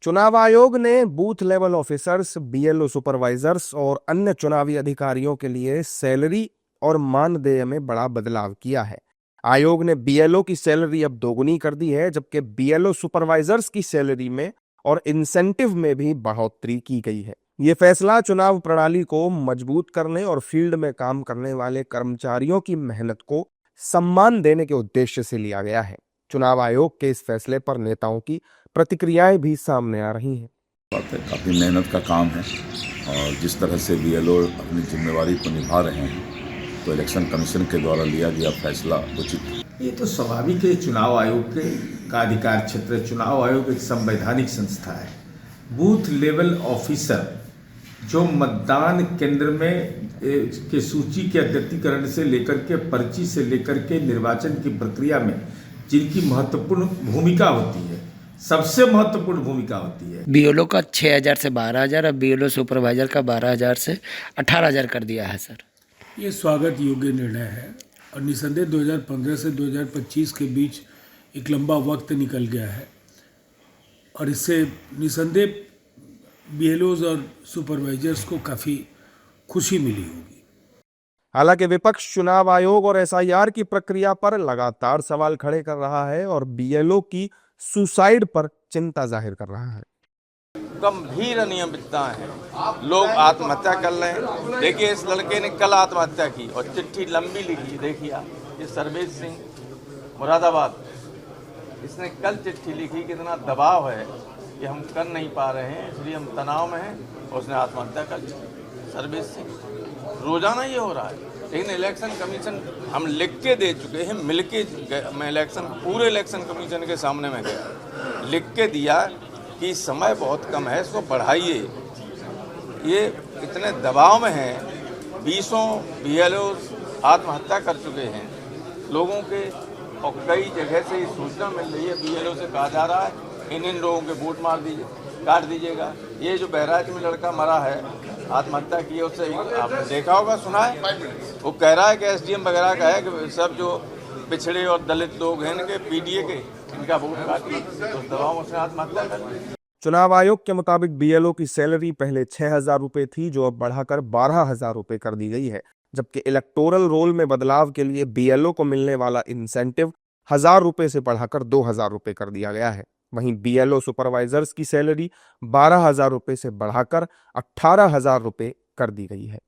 चुनाव आयोग ने booth level officers, BLO supervisors और अन्य चुनावी अधिकारियों के लिए सैलरी और मानदेय में बड़ा बदलाव किया है। आयोग ने बीएलओ की सैलरी अब दोगुनी कर दी है, जबकि बीएलओ सुपरवाइजर्स की सैलरी में और इंसेंटिव में भी बढ़ोतरी की गई है। ये फैसला चुनाव प्रणाली को मजबूत करने और फील्ड में काम करने वाले कर्मचारियों की मेहनत को सम्मान देने के उद्देश्य से लिया गया है। चुनाव आयोग के इस फैसले पर नेताओं की प्रतिक्रियाएं भी सामने आ रही हैं। काफ़ी मेहनत का काम है और जिस तरह से बीएलओ अपनी जिम्मेवारी को निभा रहे हैं, तो इलेक्शन कमीशन के द्वारा लिया गया फैसला उचित है। ये तो स्वाभाविक है। चुनाव आयोग का अधिकार क्षेत्र है। चुनाव आयोग एक संवैधानिक संस्था है। बूथ लेवल ऑफिसर जो मतदान केंद्र में के सूची के अद्यतीकरण से लेकर के पर्ची से लेकर के निर्वाचन की प्रक्रिया में जिनकी महत्वपूर्ण भूमिका होती है, सबसे महत्वपूर्ण भूमिका होती है। बीएलओ का 6,000 से 12,000 और बीएलओ सुपरवाइजर का 12,000 से 18,000 कर दिया है सर। ये स्वागत योग्य निर्णय है और निसंदेह 2015 से 2025 के बीच एक लंबा वक्त निकल गया है और इससे निसंदेह बीएलओज और सुपरवाइजर्स को काफ़ी खुशी मिली होगी। हालांकि विपक्ष चुनाव आयोग और एसआईआर की प्रक्रिया पर लगातार सवाल खड़े कर रहा है और बीएलओ की सुसाइड पर चिंता जाहिर कर रहा है। गंभीर अनियमितताएं हैं, लोग आत्महत्या कर रहे हैं। देखिए, इस लड़के ने कल आत्महत्या की और चिट्ठी लंबी लिखी। देखिए ये सर्वेश सिंह मुरादाबाद, इसने कल चिट्ठी लिखी। कितना दबाव है कि हम कर नहीं पा रहे हैं, इसलिए हम तनाव में हैं, और उसने आत्महत्या कर ली। सर्वेश सिंह, रोजाना ये हो रहा है। लेकिन इलेक्शन कमीशन, हम लिख के दे चुके हैं, मिल के मैं पूरे इलेक्शन कमीशन के सामने में गया, लिख के दिया कि समय बहुत कम है, इसको बढ़ाइए। ये इतने दबाव में हैं, 20 बीएलओ आत्महत्या कर चुके हैं लोगों के, और कई जगह से ये सूचना मिल रही है, बीएलओ से कहा जा रहा है इन लोगों के वोट मार दीजिए, काट दीजिएगा। ये जो बहराइच में लड़का मरा है, आत्महत्या की, उससे आपने देखा होगा, सुना है, वो कह रहा है कि एसडीएम वगैरह का है कि सब जो पिछड़े और दलित लोग हैं इनके पीडीए के, इनका वोट काटिए, तो दबाव में उसने आत्महत्या कर ली। चुनाव आयोग के मुताबिक बीएलओ की सैलरी पहले 6,000 रुपए थी, जो अब बढ़ाकर 12,000 रुपए कर दी गई है, जबकि इलेक्टोरल रोल में बदलाव के लिए बीएलओ को मिलने वाला इंसेंटिव 1,000 रुपए से बढ़ाकर 2,000 रुपए कर दिया गया है। वहीं बीएलओ सुपरवाइजर्स की सैलरी 12,000 रुपए से बढ़ाकर 18,000 रुपए कर दी गई है।